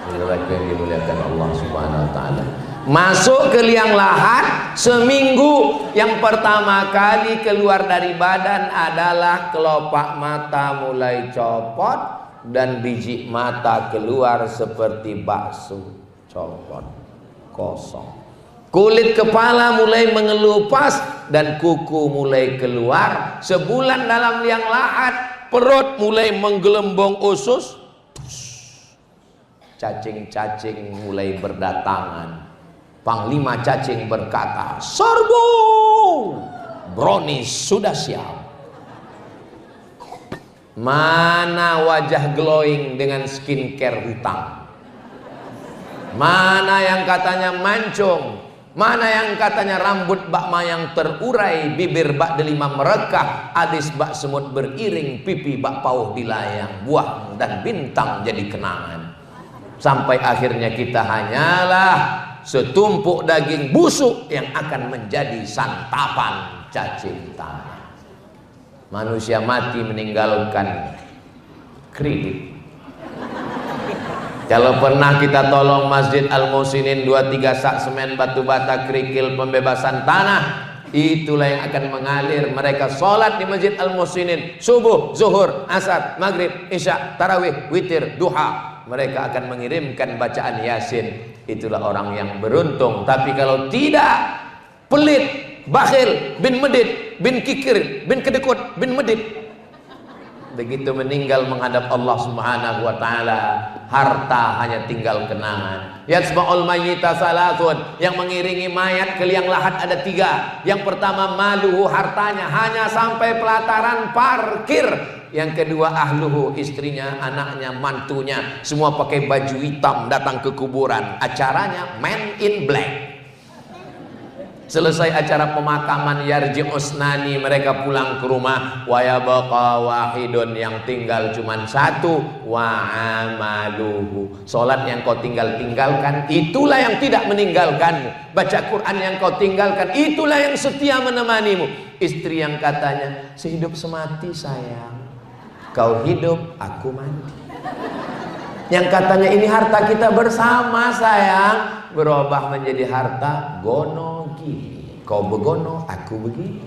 [SPEAKER 1] Saudara yang dimuliakan Allah Subhanahu wa taala. Masuk ke liang lahat seminggu, yang pertama kali keluar dari badan adalah kelopak mata mulai copot dan biji mata keluar seperti bakso copot kosong. Kulit kepala mulai mengelupas dan kuku mulai keluar. Sebulan dalam liang lahat, perut mulai menggelembung usus, cacing-cacing mulai berdatangan. Panglima cacing berkata, "Serbu, brownies sudah siap." Mana wajah glowing dengan skincare hutang? Mana yang katanya mancung? Mana yang katanya rambut bak mayang terurai, bibir bak delima merekah, alis bak semut beriring, pipi bak pauh dilayang, buah dan bintang jadi kenangan. Sampai akhirnya kita hanyalah setumpuk daging busuk yang akan menjadi santapan cacing tanah. Manusia mati meninggalkan kredit. Kalau pernah kita tolong Masjid Al-Muhsinin 2-3 sak semen batu bata kerikil pembebasan tanah, itulah yang akan mengalir. Mereka sholat di Masjid Al-Muhsinin subuh, zuhur, asar, maghrib, isya, tarawih, witir, duha. Mereka akan mengirimkan bacaan Yasin. Itulah orang yang beruntung. Tapi kalau tidak, pelit, bakhil, bin medit, bin kikir, bin kedekut, bin medit, begitu meninggal menghadap Allah Subhanahu wa taala, harta hanya tinggal kenangan. Yatsba'ul mayyita salasun, yang mengiringi mayat ke liang lahat ada 3. Yang pertama maluhu, hartanya hanya sampai pelataran parkir. Yang kedua ahluhu, istrinya, anaknya, mantunya, semua pakai baju hitam datang ke kuburan. Acaranya Men in Black. Selesai acara pemakaman, yarji usnani, mereka pulang ke rumah. Wa yabqa wahidun, yang tinggal cuman 1. Wa amaluhu, salat yang kau tinggalkan, itulah yang tidak meninggalkanmu. Baca Quran yang kau tinggalkan, itulah yang setia menemanimu. Istri yang katanya sehidup semati sayang, kau hidup aku mati. Yang katanya ini harta kita bersama sayang, berubah menjadi harta gono gini. Kau begono, aku begini.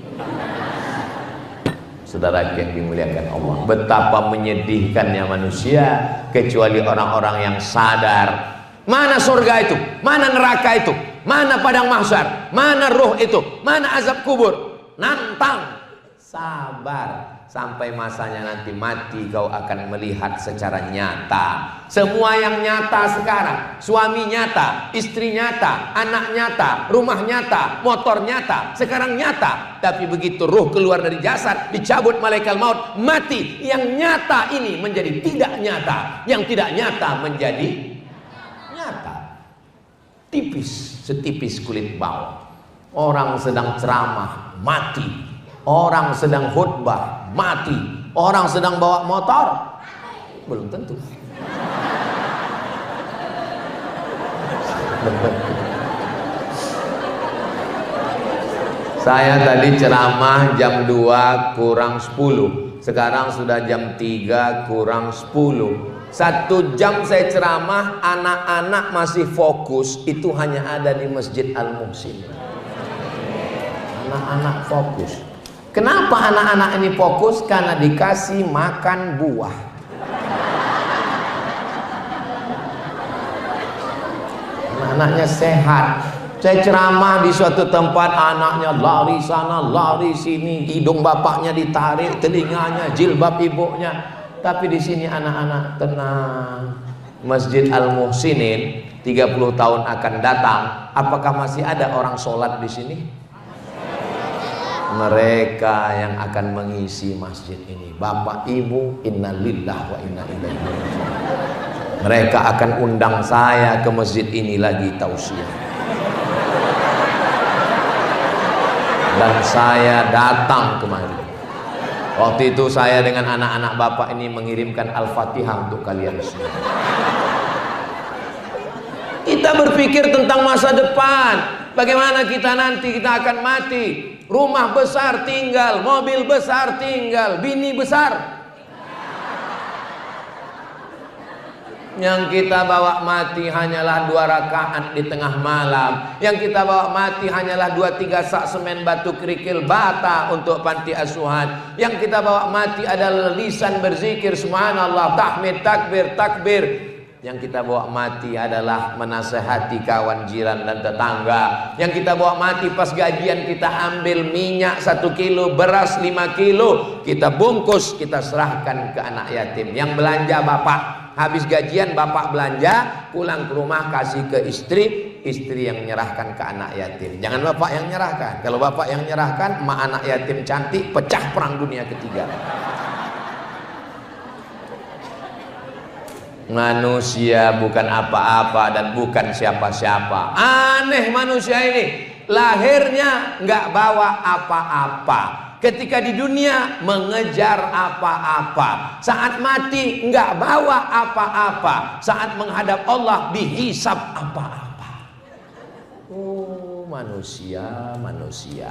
[SPEAKER 1] Saudara yang dimuliakan Allah, betapa menyedihkannya manusia kecuali orang-orang yang sadar mana surga itu, mana neraka itu, mana padang mahsyar, mana ruh itu, mana azab kubur. Nantang, sabar sampai masanya nanti mati, kau akan melihat secara nyata semua yang nyata sekarang. Suami nyata, istri nyata, anak nyata, rumah nyata, motor nyata, sekarang nyata. Tapi begitu ruh keluar dari jasad, dicabut malaikat maut, mati. Yang nyata ini menjadi tidak nyata, yang tidak nyata menjadi nyata. Tipis, setipis kulit bawang. Orang sedang ceramah, mati. Orang sedang khutbah, mati. Orang sedang bawa motor, belum tentu. Saya tadi ceramah jam 2 kurang 10. Sekarang sudah jam 3 kurang 10. 1 jam saya ceramah, anak-anak masih fokus. Itu hanya ada di Masjid Al-Muhsin. Anak-anak fokus. Kenapa anak-anak ini fokus? Karena dikasih makan buah. Anak-anaknya sehat. Saya ceramah di suatu tempat, anaknya lari sana, lari sini, hidung bapaknya ditarik, telinganya, jilbab ibunya. Tapi di sini anak-anak tenang. Masjid Al-Muhsinin 30 tahun akan datang. Apakah masih ada orang sholat di sini? Mereka yang akan mengisi masjid ini. Bapak Ibu, innalillah wa inna ilaihi raji'un. Mereka akan undang saya ke masjid ini lagi tausiah. Dan saya datang kemari. Waktu itu saya dengan anak-anak bapak ini mengirimkan Al-Fatihah untuk kalian semua. Kita berpikir tentang masa depan. Bagaimana kita nanti kita akan mati. Rumah besar tinggal, mobil besar tinggal, bini besar. Yang kita bawa mati hanyalah 2 rakaat di tengah malam. Yang kita bawa mati hanyalah 2-3 sak semen batu kerikil bata untuk panti asuhan. Yang kita bawa mati adalah lisan berzikir subhanallah, tahmid, takbir, takbir. Yang kita bawa mati adalah menasehati kawan, jiran dan tetangga. Yang kita bawa mati pas gajian kita ambil minyak 1 kilo, beras 5 kilo, kita bungkus, kita serahkan ke anak yatim. Yang belanja bapak, habis gajian bapak belanja, pulang ke rumah kasih ke istri, istri yang menyerahkan ke anak yatim. Jangan bapak yang menyerahkan. Kalau bapak yang menyerahkan, emak anak yatim cantik, pecah perang dunia ketiga. Manusia bukan apa-apa dan bukan siapa-siapa. Aneh manusia ini. Lahirnya nggak bawa apa-apa. Ketika di dunia mengejar apa-apa. Saat mati nggak bawa apa-apa. Saat menghadap Allah dihisap apa-apa. Oh, manusia, manusia.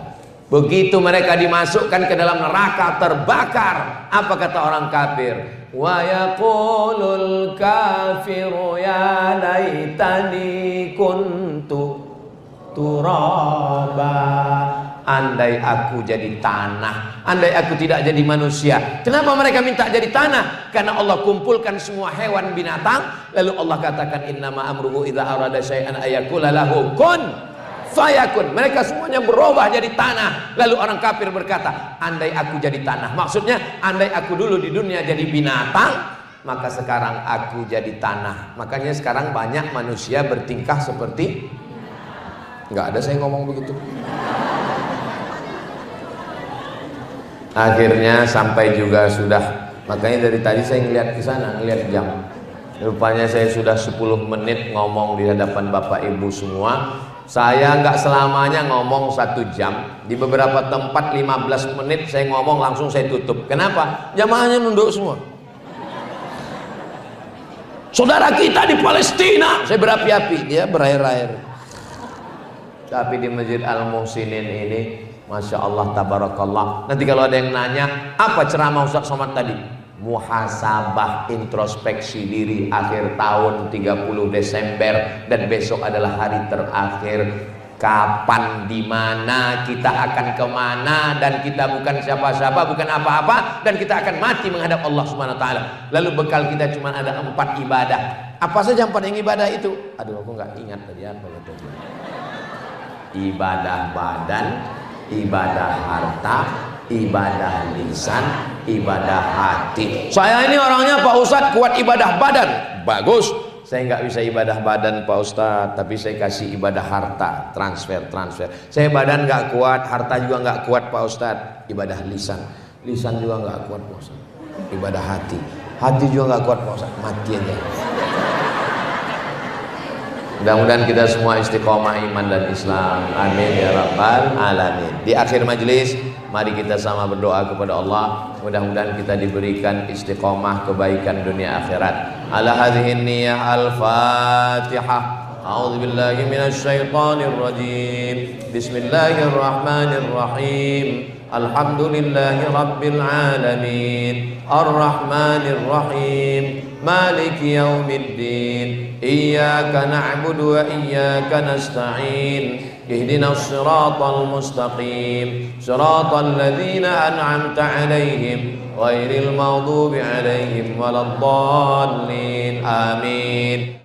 [SPEAKER 1] Begitu mereka dimasukkan ke dalam neraka terbakar. Apa kata orang kafir? Wa yaqulul kafiru ya laitani kuntu turaba. Andai aku jadi tanah, andai aku tidak jadi manusia. Kenapa mereka minta jadi tanah? Karena Allah kumpulkan semua hewan binatang, lalu Allah katakan innama amruhu idza arada syai'an ayaqula lahu kun fayakun. Mereka semuanya berubah jadi tanah. Lalu orang kafir berkata, andai aku jadi tanah. Maksudnya, andai aku dulu di dunia jadi binatang, maka sekarang aku jadi tanah. Makanya sekarang banyak manusia bertingkah seperti, nggak ada saya ngomong begitu. Akhirnya sampai juga sudah. Makanya dari tadi saya ngeliat ke sana, ngeliat jam. Rupanya saya sudah 10 menit ngomong di hadapan Bapak Ibu semua. Saya nggak selamanya ngomong 1 jam. Di beberapa tempat 15 menit saya ngomong langsung saya tutup. Kenapa? Jamaahnya nunduk semua. Saudara kita di Palestina, saya berapi-api, dia berair-air. Tapi di Masjid Al-Muhsinin ini, Masya Allah, tabarakallah. Nanti kalau ada yang nanya, apa ceramah Ustaz Somad tadi? Muhasabah, introspeksi diri akhir tahun 30 Desember dan besok adalah hari terakhir. kapan, di mana, kita akan kemana, dan kita bukan siapa-siapa, bukan apa-apa, dan kita akan mati menghadap Allah Subhanahu wa taala. Lalu bekal kita cuma ada 4 ibadah. Apa saja 4 yang ibadah itu? Aduh, aku nggak ingat tadi apa ya tadi. Ibadah badan, ibadah harta, ibadah lisan, ibadah hati. Saya ini orangnya Pak Ustadz kuat ibadah badan. Bagus. Saya nggak bisa ibadah badan Pak Ustadz, tapi saya kasih ibadah harta, transfer. Saya badan nggak kuat, harta juga nggak kuat Pak Ustadz. Ibadah lisan juga nggak kuat Pak Ustadz. Ibadah hati juga nggak kuat Pak Ustadz. Mati aja. Mudah-mudahan kita semua istiqomah iman dan Islam. Amin ya rabbal alamin. Di akhir majelis, mari kita sama berdoa kepada Allah. Mudah-mudahan kita diberikan istiqomah kebaikan dunia akhirat. Ala hadhihi niyyah al-Fatihah. A'udzu billahi minasy syaithanir rajim. Bismillahirrahmanirrahim. Alhamdulillahi rabbil alamin. Ar-Rahmanir Rahim. Maliki yaumiddin. Iyyaka na'budu wa iyyaka nasta'in. Ihdinas siratal mustaqim. Siratal ladzina an'amta 'alaihim ghairil maghdubi 'alaihim waladdallin. Amin.